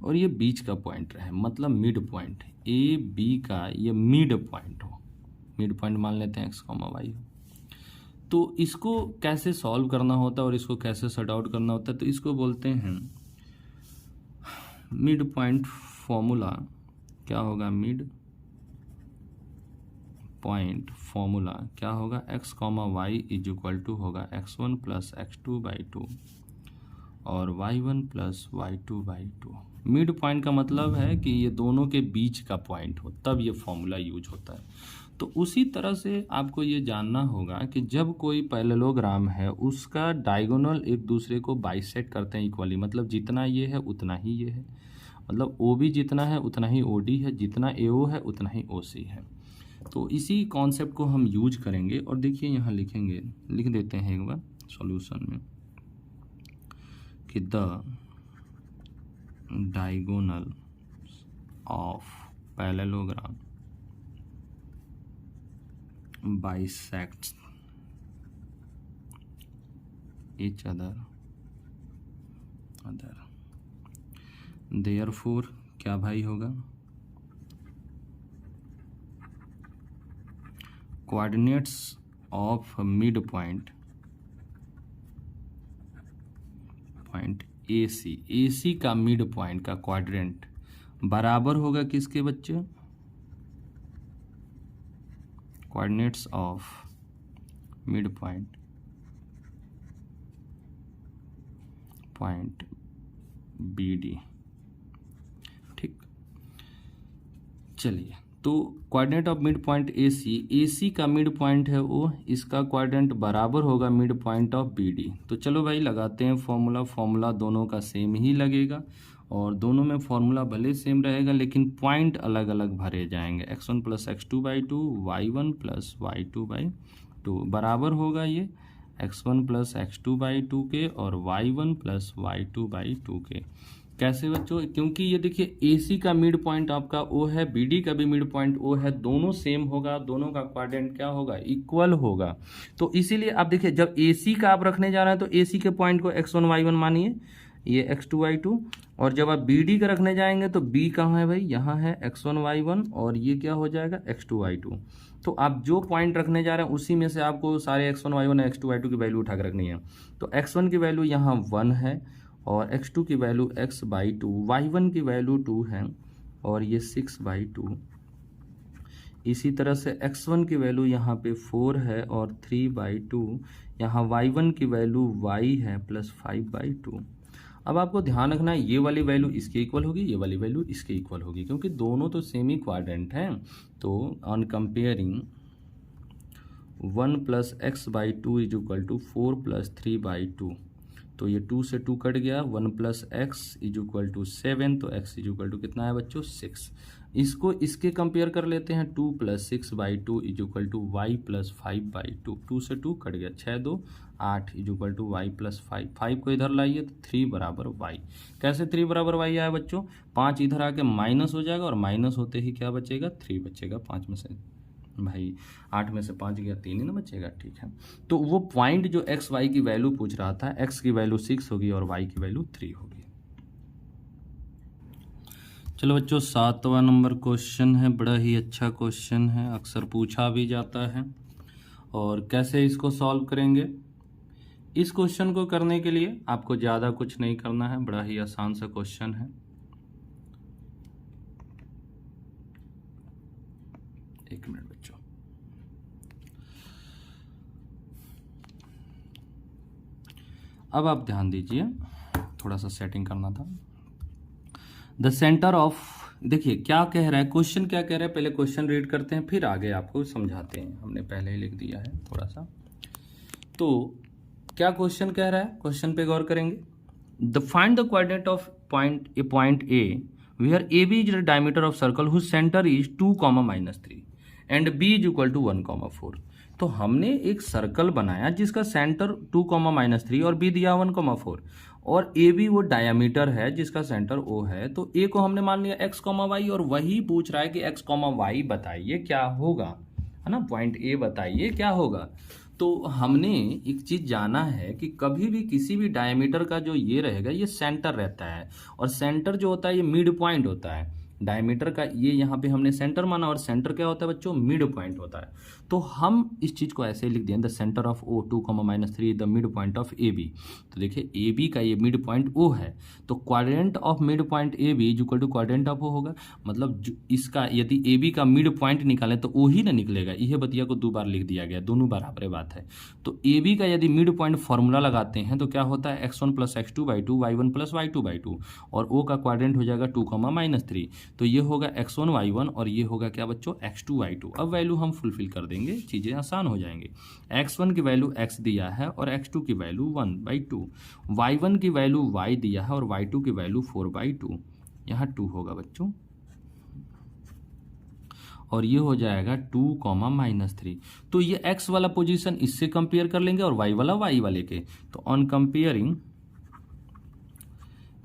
और ये बीच का पॉइंट रहे, मतलब मिड पॉइंट ए बी का ये मिड पॉइंट हो, मिड पॉइंट मान लेते हैं x, y हो। तो इसको कैसे सॉल्व करना होता है और इसको कैसे सॉर्ट आउट करना होता है, तो इसको बोलते हैं मिड पॉइंट फॉर्मूला। क्या होगा मिड पॉइंट फॉर्मूला, क्या होगा x, y is equal to होगा x1 प्लस x2/2 और y1 plus y2/2। Mid point का मतलब है कि ये दोनों के बीच का पॉइंट हो, तब ये फॉर्मूला यूज होता है। तो उसी तरह से आपको ये जानना होगा कि जब कोई पैरेललोग्राम है उसका डायगोनल एक दूसरे को बाइसेक्ट करते हैं इक्वली, मतलब जितना ये है उतना ही ये है, मतलब ओ बी जितना है उतना ही ओ डी है, जितना ए ओ है उतना ही ओ सी है। तो इसी कॉन्सेप्ट को हम यूज करेंगे और देखिए यहाँ लिखेंगे, लिख देते हैं एक बार सॉल्यूशन में कि the diagonal of parallelogram bisects each other therefore क्या भाई होगा, coordinates of mid point A C का मिड पॉइंट का क्वाड्रेंट बराबर होगा किसके बच्चे, coordinates of mid point B D. ठीक, चलिए तो coordinate of mid point A C का मिड पॉइंट है ओ, इसका क्वाड्रेंट बराबर होगा mid point of B D. तो चलो भाई लगाते हैं फॉर्मूला दोनों का सेम ही लगेगा और दोनों में फॉर्मूला भले सेम रहेगा लेकिन पॉइंट अलग अलग भरे जाएंगे। x1 plus x2/2 y1 plus y2/2 बराबर होगा ये x1 प्लस x2/2 के और y1 प्लस y2/2 के। कैसे बच्चों, क्योंकि ये देखिए AC का मिड पॉइंट आपका O है, BD का भी मिड पॉइंट O है, दोनों सेम होगा, दोनों का क्वाड्रेंट क्या होगा, इक्वल होगा। तो इसीलिए आप देखिए जब AC का आप रखने जा रहे हैं तो AC के पॉइंट को x1 y1 मानिए, ये x2 y2, और जब आप BD का रखने जाएंगे तो B कहाँ है भाई, यहाँ है x1 y1 और ये क्या हो जाएगा x2 y2। तो आप जो पॉइंट रखने जा रहे हैं उसी में से आपको सारे x1 y1 x2 y2 की वैल्यू उठा कर रखनी है। तो x1 की वैल्यू यहाँ 1 है और x2 की वैल्यू x/2, y1 की वैल्यू 2 है और ये 6/2। इसी तरह से x1 की वैल्यू यहाँ पे 4 है और 3/2, यहाँ y1 की वैल्यू y है प्लस 5/2। अब आपको ध्यान रखना है ये वाली वैल्यू इसके इक्वल होगी, ये वाली वैल्यू इसके इक्वल होगी, क्योंकि दोनों तो सेम ही क्वाड्रेंट हैं। तो on comparing 1 plus x/2 is equal to 4 plus 3/2, तो ये 2 से 2 कट गया, 1 plus x is equal to 7, तो x इज इक्वल टू कितना है बच्चों 6। इसको इसके कंपेयर कर लेते हैं, 2 plus 6/2 is equal to y plus 5/2, 2 से 2 कट गया, 6 2 8 is equal to y plus 5, 5 को इधर लाइए तो 3 बराबर y। कैसे 3 बराबर y आया बच्चों, 5 इधर आके माइनस हो जाएगा और माइनस होते ही क्या बचेगा, 3 बचेगा। 5 में से भाई 8 में से 5 गया, 3 ही ना बचेगा। ठीक है, तो वो पॉइंट जो x y की वैल्यू पूछ रहा था, x की वैल्यू 6 होगी और y की वैल्यू 3 होगी। चलो बच्चों 7वां नंबर क्वेश्चन है, बड़ा ही अच्छा क्वेश्चन है, अक्सर पूछा भी जाता है। और कैसे इसको सॉल्व करेंगे, इस क्वेश्चन को करने के लिए आपको ज़्यादा कुछ नहीं करना है, बड़ा ही आसान सा क्वेश्चन है। एक मिनट बच्चों, अब आप ध्यान दीजिए, थोड़ा सा सेटिंग करना था। द सेंटर ऑफ, देखिए क्या कह रहा है क्वेश्चन, क्या कह रहा है, पहले क्वेश्चन रीड करते हैं फिर आगे आपको समझाते हैं, हमने पहले ही लिख दिया है थोड़ा सा। तो क्या क्वेश्चन कह रहा है, क्वेश्चन पे गौर करेंगे। The find the coordinate of point A where A B is the diameter of circle whose centre is 2, -3 and B is equal to 1, 4। तो हमने एक सर्कल बनाया जिसका सेंटर 2, -3 और बी दिया 1, 4 और ए बी वो डायमीटर है जिसका सेंटर ओ है। तो ए को हमने मान लिया x, y और वही पूछ रहा है कि x, y बताइए क्या होगा, है ना, पॉइंट ए बताइए क्या होगा। तो हमने एक चीज जाना है कि कभी भी किसी भी डायमीटर का जो ये रहेगा ये सेंटर रहता है और सेंटर जो होता है ये मिड पॉइंट होता है। डायमीटर का ये यहाँ पे हमने सेंटर माना और सेंटर क्या होता है बच्चों, मिड पॉइंट होता है। तो हम इस चीज को ऐसे लिख दिए, the centre of O 2, -3 the mid point of A B. तो देखिए ए बी का ये मिड पॉइंट ओ है, तो quadrant of mid point A B is equal to quadrant of O होगा। मतलब इसका यदि ए बी का मिड पॉइंट निकालें तो ओ ही ना निकलेगा, यह बतिया को 2 बार लिख दिया गया, दोनों बराबर बात है। तो ए बी का यदि मिड पॉइंट फॉर्मूला लगाते हैं तो क्या होता है, x1 plus x2/2 y1 plus y2/2 और ओ का क्वाड्रेंट हो जाएगा 2, -3। तो ये होगा x1 y1 और ये होगा क्या बच्चों, x2 y2। अब वैल्यू हम फुलफिल कर देंगे, चीजें आसान हो जाएंगे। x1 की वैल्यू x दिया है और x2 की वैल्यू 1/2, y1 की वैल्यू y दिया है और y2 की वैल्यू 4/2। यहाँ 2 होगा बच्चों, और ये हो जाएगा 2 कॉमा -3। तो ये x वाला पोजीशन इससे कंपेयर कर लेंगे और y वाला y वाले के। तो ऑन कंपेयरिंग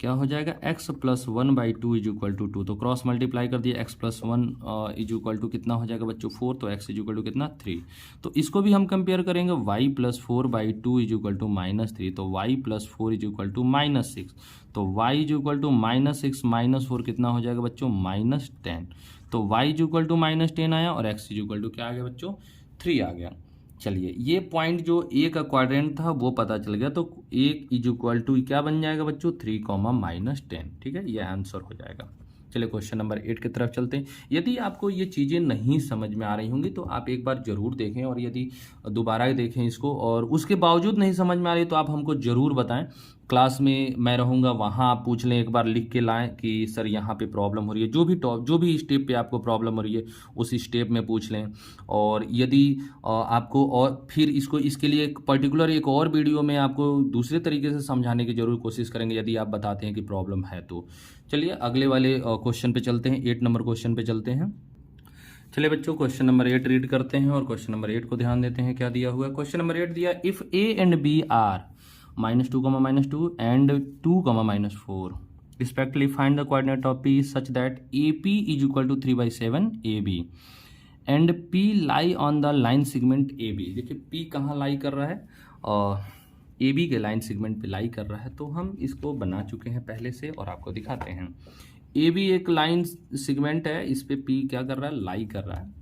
क्या हो जाएगा, x plus 1/2 is equal to 2। तो क्रॉस मल्टीप्लाई कर दिया, x plus 1 is equal to कितना हो जाएगा बच्चों 4, तो x इज इक्वल टू कितना 3। तो इसको भी हम कंपेयर करेंगे, y plus 4/2 is equal to -3। तो y plus 4 is equal to -6। तो y इज इक्वल टू -6 -4 कितना हो जाएगा बच्चों -10। तो y इज इक्वल टू -10 आया और x इज इक्वल टू क्या आ गया बच्चों 3 आ गया। चलिए ये पॉइंट जो ए का क्वाड्रेंट था वो पता चल गया। तो एक इज इक्वल टू क्या बन जाएगा बच्चों 3 कॉमा -10। ठीक है, ये आंसर हो जाएगा। चलिए क्वेश्चन नंबर 8 की तरफ चलते हैं। यदि आपको ये चीज़ें नहीं समझ में आ रही होंगी तो आप एक बार जरूर देखें, और यदि दोबारा देखें इसको और उसके बावजूद नहीं समझ में आ रही तो आप हमको ज़रूर बताएं। क्लास में मैं रहूँगा, वहाँ आप पूछ लें, एक बार लिख के लाएं कि सर यहाँ पे प्रॉब्लम हो रही है। जो भी स्टेप पे आपको प्रॉब्लम हो रही है उस स्टेप में पूछ लें। और यदि आपको और फिर इसके लिए एक पर्टिकुलर एक और वीडियो में आपको दूसरे तरीके से समझाने की जरूर कोशिश करेंगे यदि आप बताते हैं कि प्रॉब्लम है तो। चलिए अगले वाले क्वेश्चन पे चलते हैं, 8 नंबर क्वेश्चन पे चलते हैं। चलिए बच्चों क्वेश्चन नंबर 8 रीड करते हैं और क्वेश्चन नंबर 8 को ध्यान देते हैं क्या दिया हुआ है। क्वेश्चन नंबर 8 दिया, if a and b are -2, and 2, -4 respectively find the coordinate of p such that AP is equal to 3/7 AB and P lie on the line segment AB। देखिए P कहाँ लाई कर रहा है, AB के line segment पे लाई कर रहा है। तो हम इसको बना चुके हैं पहले से और आपको दिखाते हैं। AB एक लाइन सेगमेंट है, इस पे P क्या कर रहा है, लाई कर रहा है।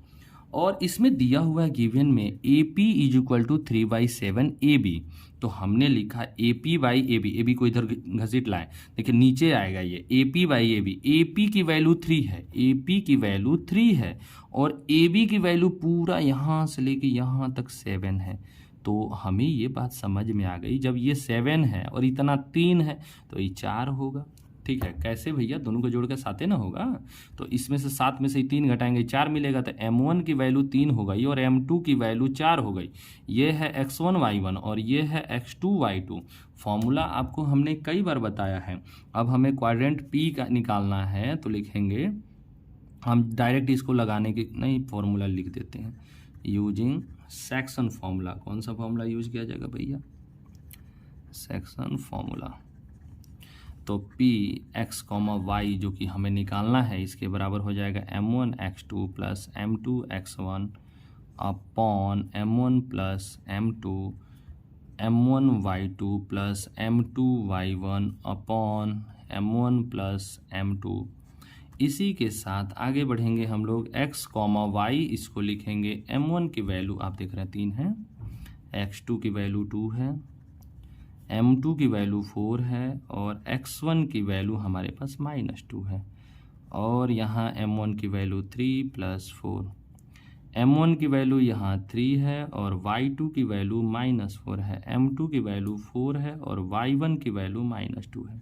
और इसमें दिया हुआ है गिवन में AP is equal to 3/7 AB। तो हमने लिखा AP/AB, AB को इधर घसीट लाएं, देखिए नीचे आएगा ये AP/AB। AP की वैल्यू 3 है, AP की वैल्यू 3 है और AB की वैल्यू पूरा यहाँ से लेके यहाँ तक 7 है। तो हमें ये बात समझ में आ गई, जब ये 7 है और इतना 3 है तो ये 4 होगा। ठीक है, कैसे भैया, दोनों को जोड़ के 7 ना होगा। तो इसमें से 7 में से 3 घटाएंगे 4 मिलेगा। तो m1 की वैल्यू 3 हो गई और m2 की वैल्यू 4 हो गई। ये है x1 y1 और ये है x2 y2। फॉर्मूला आपको हमने कई बार बताया है। अब हमें क्वाड्रेंट P का निकालना है तो लिखेंगे, हम डायरेक्ट इसको लगाने की नहीं, फॉर्मूला लिख देते हैं यूजिंग सेक्शन फॉर्मूला। कौन सा फॉर्मूला यूज किया जाएगा भैया, सेक्शन फॉर्मूला। तो P x, y जो कि हमें निकालना है इसके बराबर हो जाएगा m1 x2 plus m2 x1 upon m1 plus m2 m1 y2 plus m2 y1 upon m1 plus m2। इसी के साथ आगे बढ़ेंगे हम लोग x, y, इसको लिखेंगे m1 की वैल्यू आप देख रहे हैं 3 है, x2 की वैल्यू 2 है, m2 की वैल्यू 4 है और x1 की वैल्यू हमारे पास -2 है। और यहाँ m1 की वैल्यू 3 प्लस 4, m1 की वैल्यू यहाँ 3 है और y2 की वैल्यू -4 है, m2 की वैल्यू 4 है और y1 की वैल्यू -2 है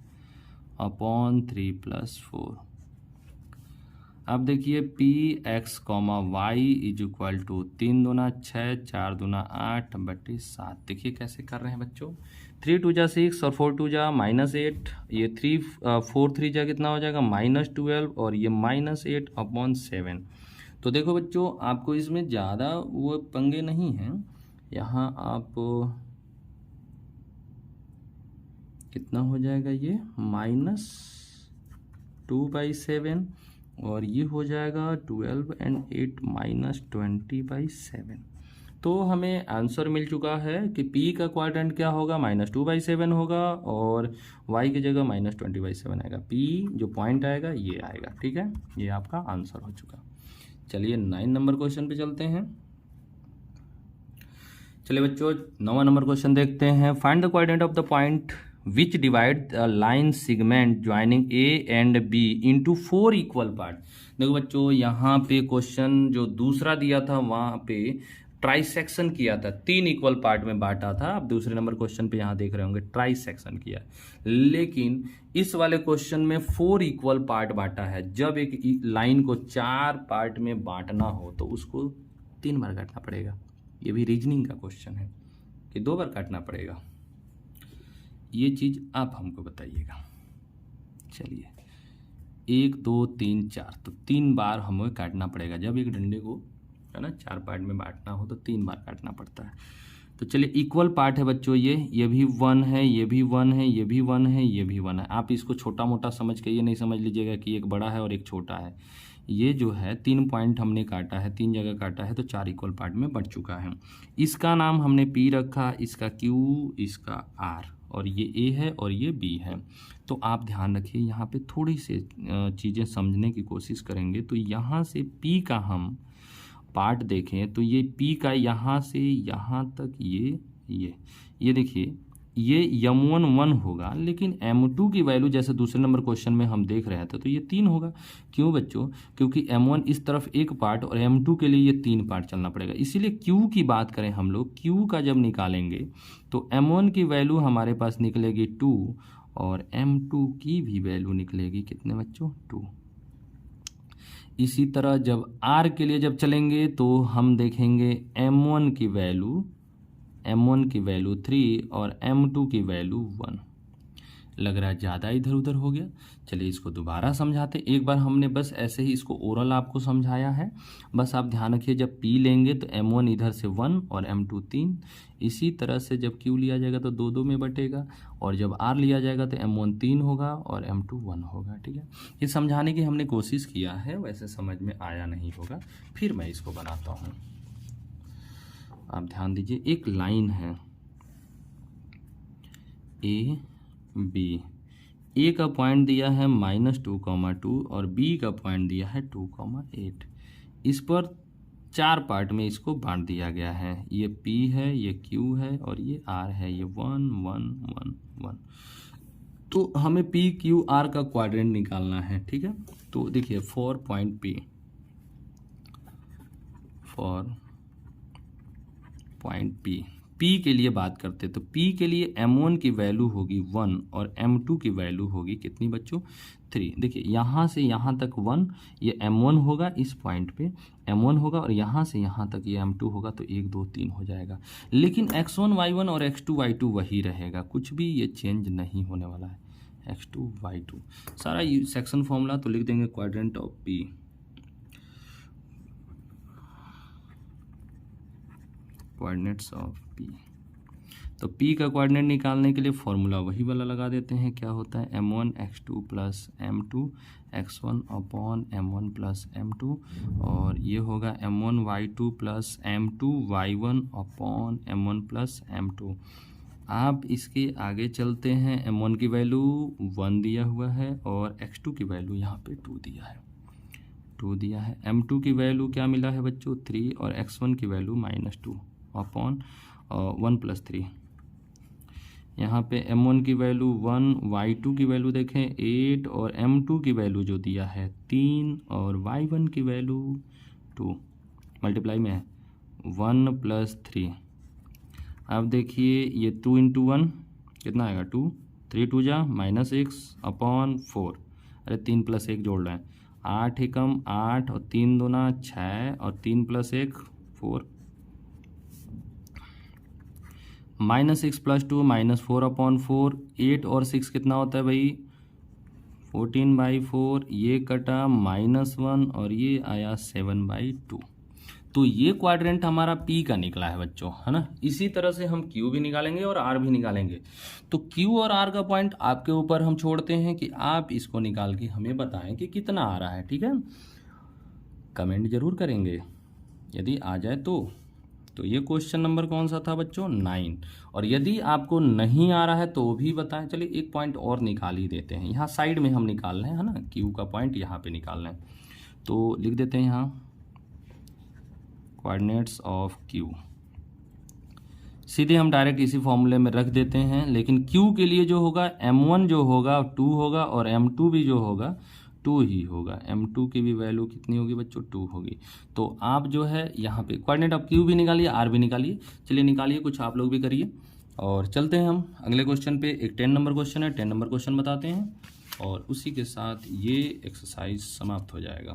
अपॉन 3 प्लस 4। अब देखिए P x, y is equal to 3 दूना 6, 4 दूना 8 बटे 7। देखिए कैसे कर रहे हैं बच्चों, 3 2 जा 6 और 4 2 जा -8। ये 4 3 जा कितना हो जाएगा -12 और ये -8 अपॉन 7। तो देखो बच्चों आपको इसमें ज़्यादा वो पंगे नहीं हैं। यहाँ आप कितना हो जाएगा, ये -2/7 और ये हो जाएगा 12 एंड 8 -20/7। तो हमें आंसर मिल चुका है कि P का क्वाड्रेंट क्या होगा, -2/7 होगा और y की जगह -20/7 आएगा। P जो पॉइंट आएगा ये आएगा। ठीक है, ये आपका आंसर हो चुका। चलिए 9 नंबर क्वेश्चन पे चलते हैं। चलिए बच्चों 9वां नंबर क्वेश्चन देखते हैं। Find the coordinate of the point which divide the line segment joining A and B into 4 equal part. देखो बच्चों यहाँ पे क्वेश्चन जो दूसरा दिया था वहाँ पे ट्राइसेक्शन किया था, 3 इक्वल पार्ट में बांटा था। अब दूसरे नंबर क्वेश्चन पे यहाँ देख रहे होंगे ट्राइसेक्शन किया, लेकिन इस वाले क्वेश्चन में 4 इक्वल पार्ट बांटा है। जब एक लाइन को 4 पार्ट में बांटना हो तो उसको 3 बार काटना पड़ेगा। ये भी रीजनिंग का क्वेश्चन है कि 2 बार काटना पड़ेगा। ये चीज़ आप हमको बताइएगा। चलिए 1 2 3 4, तो 3 बार हमें काटना पड़ेगा। जब एक डंडे को है ना 4 पार्ट में बांटना हो तो 3 बार काटना पड़ता है। तो चलिए इक्वल पार्ट है बच्चों, ये भी 1 है, ये भी 1 है, ये भी 1 है, ये भी 1 है। आप इसको छोटा मोटा समझ के ये नहीं समझ लीजिएगा कि एक बड़ा है और एक छोटा है। ये जो है 3 पॉइंट हमने काटा है, 3 जगह काटा है, तो 4 इक्वल पार्ट में बट चुका है। इसका नाम हमने P रखा, इसका Q, इसका R, और ये A है और ये B है। तो आप ध्यान रखिए यहाँ पे थोड़ी सी चीज़ें समझने की कोशिश करेंगे। तो यहाँ से P का हम पार्ट देखें तो ये P का यहाँ से यहाँ तक ये देखिए ये M1 1 होगा, लेकिन M2 की वैल्यू जैसे दूसरे नंबर क्वेश्चन में हम देख रहे थे तो ये 3 होगा। क्यों बच्चों? क्योंकि M1 इस तरफ एक पार्ट और M2 के लिए ये 3 पार्ट चलना पड़ेगा। इसीलिए Q की बात करें हम लोग, Q का जब निकालेंगे तो M1 की वैल्यू हमारे पास निकलेगी 2 और M2 की भी वैल्यू निकलेगी कितने बच्चों? 2। इसी तरह जब R के लिए जब चलेंगे तो हम देखेंगे M1 की वैल्यू 3 और M2 की वैल्यू 1। लग रहा है ज़्यादा इधर उधर हो गया। चलिए इसको दोबारा समझाते। एक बार हमने बस ऐसे ही इसको ओरल आपको समझाया है, बस आप ध्यान रखिए जब P लेंगे तो M1 इधर से 1 और M2 3। इसी तरह से जब Q लिया जाएगा तो 2 2 में बटेगा, और जब R लिया जाएगा तो M1 3 होगा और M2 1 होगा। ठीक है, ये समझाने की हमने कोशिश किया है, वैसे समझ में आया नहीं होगा। फिर मैं इसको बनाता हूँ, आप ध्यान दीजिए। एक लाइन है A B, A का पॉइंट दिया है -2,2 और B का पॉइंट दिया है 2,8। इस पर 4 पार्ट में इसको बांट दिया गया है। ये P है, ये Q है और ये R है। ये 1 1 1 1। तो हमें P Q R का क्वाड्रेंट निकालना है। ठीक है, तो देखिए फॉर पॉइंट P, P के लिए बात करते तो P के लिए M1 की वैल्यू होगी 1 और M2 की वैल्यू होगी कितनी बच्चों? 3। देखिए यहाँ से यहाँ तक 1, ये M1 होगा, इस पॉइंट पे M1 होगा, और यहाँ से यहाँ तक ये M2 होगा, तो 1 2 3 हो जाएगा। लेकिन X1 Y1 और X2 Y2 वही रहेगा, कुछ भी ये चेंज नहीं होने वाला है। X2 Y2 सारा सेक्शन फॉर्मूला तो लिख देंगे quadrant of P, coordinates of P। तो P का कोऑर्डिनेट निकालने के लिए फॉर्मूला वही वाला लगा देते हैं। क्या होता है? M1 X2 plus M2 X1 upon M1 plus M2, और ये होगा M1 Y2 plus M2 Y1 upon M1 plus M2। आप इसके आगे चलते हैं। M1 की वैल्यू 1 दिया हुआ है और X2 की वैल्यू यहाँ पे 2 दिया है। M2 की वैल्यू क्या मिला है बच्चों? 3, और X1 की वैल्यू -2 अपॉन 1 + 3। यहाँ पे M1 की वैल्यू 1, Y2 की वैल्यू देखें 8, और M2 की वैल्यू जो दिया है 3, और Y1 की वैल्यू 2। मल्टीप्लाई में है 1 + 3। अब देखिए ये 2 × 1 कितना आएगा? 2, 3 2 जा -6 अपॉन 4। अरे 3 + 1 जोड़ रहे हैं, 8 एकम 8 और 3 दूना 6 और 3 + 1 4। -6 + 2 -4 अपॉन 4। 8 और 6 कितना होता है भाई? 14/4। ये कटा -1 और ये आया 7/2। तो ये क्वाड्रेंट हमारा P का निकला है बच्चों, है ना। इसी तरह से हम Q भी निकालेंगे और R भी निकालेंगे। तो Q और R का पॉइंट आपके ऊपर हम छोड़ते हैं कि आप इसको निकाल के हमें बताएं कि कितना आ रहा है। ठीक है, कमेंट जरूर करेंगे यदि आ जाए तो ये क्वेश्चन नंबर कौन सा था बच्चों? 9। और यदि आपको नहीं आ रहा है तो भी बताएं। चलिए एक पॉइंट और निकाल ही देते हैं, यहाँ साइड में हम निकाल रहे हैं, है ना। Q का पॉइंट यहाँ पे निकाल रहे हैं, तो लिख देते हैं यहाँ कोऑर्डिनेट्स ऑफ Q। सीधे हम डायरेक्ट इसी फॉर्मूले में रख देते हैं। लेकिन Q के लिए जो होगा M1 जो होगा 2 होगा, और M2 भी जो होगा 2 ही होगा। M2 की भी वैल्यू कितनी होगी बच्चों? 2 होगी। तो आप जो है यहाँ पे कोऑर्डिनेट ऑफ Q भी निकालिए, R भी निकालिए। चलिए निकालिए, कुछ आप लोग भी करिए, और चलते हैं हम अगले क्वेश्चन पे। एक 10 नंबर क्वेश्चन है, 10 नंबर क्वेश्चन बताते हैं, और उसी के साथ ये एक्सरसाइज समाप्त हो जाएगा।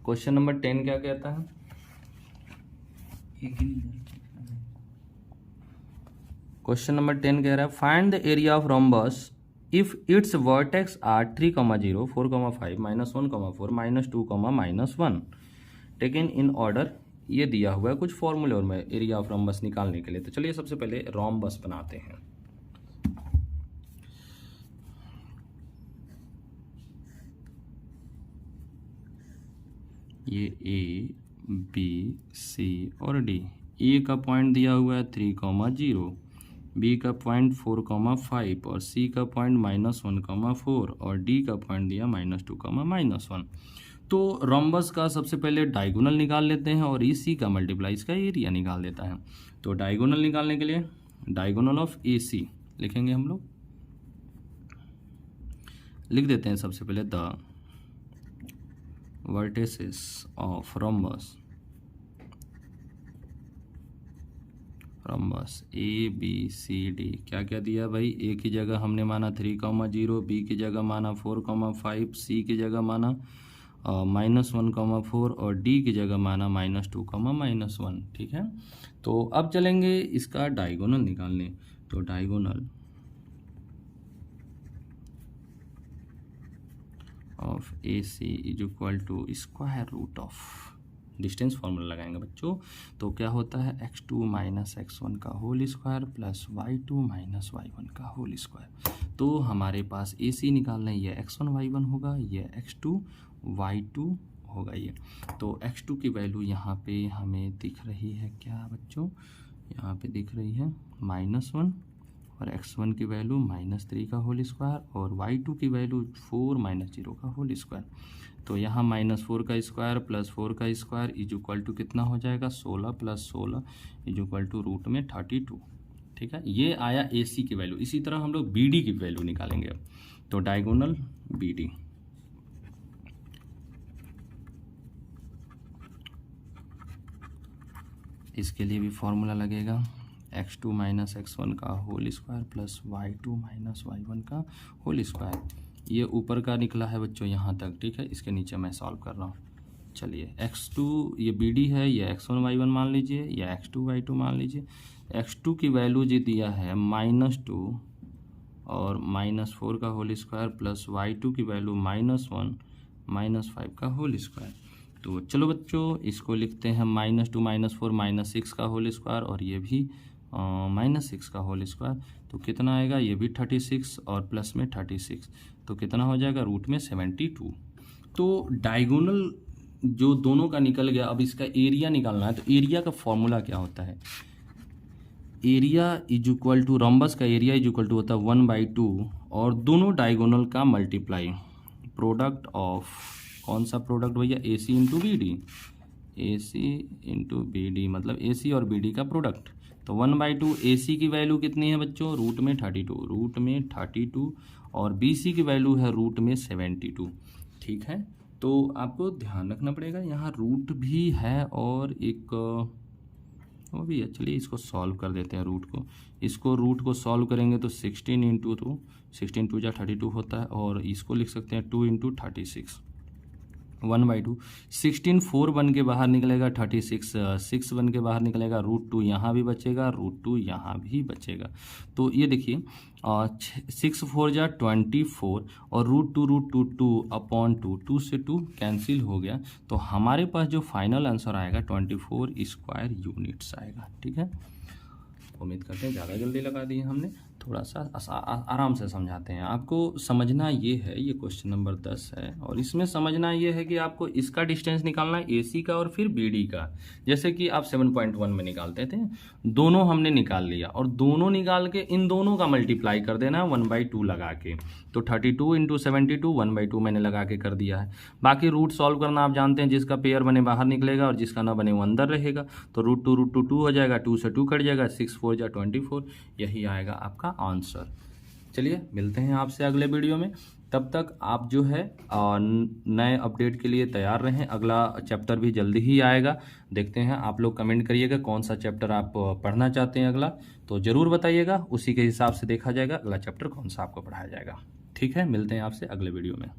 क्वेश्चन नंबर 10 क्या कहता है? क्वेश्चन नंबर 10 कह रहा है find the area of rhombus if its vertex are 3, 0, 4, 5, -1, -4, -2, -1 taken in order. ये दिया हुआ है कुछ फॉर्मूले और में एरिया ऑफ रोम्बस निकालने के लिए। तो चलिए सबसे पहले रोम्बस बनाते हैं। ये ए, बी, सी और डी। ए का पॉइंट दिया हुआ है 3, 0, बी का पॉइंट 4, 5 और सी का पॉइंट -1, 4 और डी का पॉइंट दिया -2, -1। तो रोम्बस का सबसे पहले डायगोनल निकाल लेते हैं और इसी का मल्टीप्लाई इसका एरिया निकाल देता है। तो डायगोनल निकालने के लिए डायगोनल ऑफ ए सी लिखेंगे हम लोग। लिख देते हैं सबसे पहले the vertices of rhombus A B C D. क्या क्या दिया भाई? ए की जगह हमने माना 3, 0, बी की जगह माना 4, 5, सी की जगह माना -1, 4 और डी की जगह माना -2, -1। ठीक है, तो अब चलेंगे इसका डायगोनल निकालने। तो diagonal of A C is equal to square root of, distance formula लगाएंगे बच्चों। तो क्या होता है x2 - x1 का whole square plus y2 - y1 का होल स्क्वायर। तो हमारे पास ए सी निकालना है, ये x1 y1 होगा, ये x2 y2 होगा। ये तो x2 की वैल्यू यहाँ पे हमें दिख रही है क्या बच्चों? यहाँ पे दिख रही है -1 और x1 की वैल्यू -3 का होल स्क्वायर और y2 की वैल्यू 4 - 0 का होल स्क्वायर। तो यहाँ -4 का स्क्वायर प्लस 4 का स्क्वायर इज इक्वल टू कितना हो जाएगा? 16 + 16 इज इक्वल टू √32। ठीक है, ये आया ए सी की वैल्यू। इसी तरह हम लोग बी डी की वैल्यू निकालेंगे। तो डायगोनल बी डी, इसके लिए भी फॉर्मूला लगेगा x2 - x1 का whole square plus y2 - y1 का होल स्क्वायर। ये ऊपर का निकला है बच्चों यहाँ तक। ठीक है, इसके नीचे मैं सॉल्व कर रहा हूँ। चलिए x2 ये बी डी है, ये x1 y1 मान लीजिए, या x2 y2 मान लीजिए। x2 की वैल्यू जो दिया है -2 और -4 का होल स्क्वायर प्लस y2 की वैल्यू -1 -5 का होल स्क्वायर। तो चलो बच्चों इसको लिखते हैं -2 -4 -6 का होल स्क्वायर और ये भी -6 का होल स्क्वायर। तो कितना आएगा? ये भी 36 और प्लस में 36, तो कितना हो जाएगा? रूट में 72। तो डायगोनल जो दोनों का निकल गया, अब इसका एरिया निकालना है। तो एरिया का फॉर्मूला क्या होता है? Area is equal to, rhombus का एरिया इज इक्वल टू होता है 1/2 और दोनों डायगोनल का मल्टीप्लाई, प्रोडक्ट ऑफ, कौन सा प्रोडक्ट भैया? ए सी इंटू बी डी, ए सी इंटू बी डी मतलब ए सी और बी डी का प्रोडक्ट। तो 1/2 ए सी की वैल्यू कितनी है बच्चों? रूट में 32 और बी सी की वैल्यू है रूट में 72। ठीक है, तो आपको ध्यान रखना पड़ेगा, यहाँ रूट भी है और एक वो भी है। चलिए इसको सॉल्व कर देते हैं रूट को। इसको रूट को सॉल्व करेंगे तो 16 × 2, 16 2 × 32 होता है और इसको लिख सकते हैं 2 × 36, 1/2। 16 4 बन के बाहर निकलेगा, 36 6 बन के बाहर निकलेगा, √2 यहाँ भी बचेगा, √2 यहाँ भी बचेगा। तो ये देखिए 6 4 × 24 और √2 2 2 से 2 कैंसिल हो गया। तो हमारे पास जो फाइनल आंसर आएगा 24 स्क्वायर यूनिट्स आएगा। ठीक है, उम्मीद करते हैं ज़्यादा जल्दी लगा दिए हमने, थोड़ा सा आराम से समझाते हैं। आपको समझना ये है, ये क्वेश्चन नंबर 10 है और इसमें समझना ये है कि आपको इसका डिस्टेंस निकालना है एसी का और फिर बीडी का। जैसे कि आप 7.1 में निकालते थे, दोनों हमने निकाल लिया और दोनों निकाल के इन दोनों का मल्टीप्लाई कर देना 1/2 लगा के। तो 32 × 72 1/2 मैंने लगा के कर दिया है। बाकी रूट सॉल्व करना आप जानते हैं, जिसका पेयर बने बाहर निकलेगा और जिसका ना बने वो अंदर रहेगा। तो √2 2 हो जाएगा, 2 से 2 कट जाएगा, 6 4 × 24, यही आएगा आपका आंसर। चलिए मिलते हैं आपसे अगले वीडियो में, तब तक आप जो है नए अपडेट के लिए तैयार रहें। अगला चैप्टर भी जल्दी ही आएगा, देखते हैं। आप लोग कमेंट करिएगा कौन सा चैप्टर आप पढ़ना चाहते हैं अगला, तो ज़रूर बताइएगा, उसी के हिसाब से देखा जाएगा अगला चैप्टर कौन सा आपको पढ़ाया जाएगा। ठीक है, मिलते हैं आपसे अगले वीडियो में।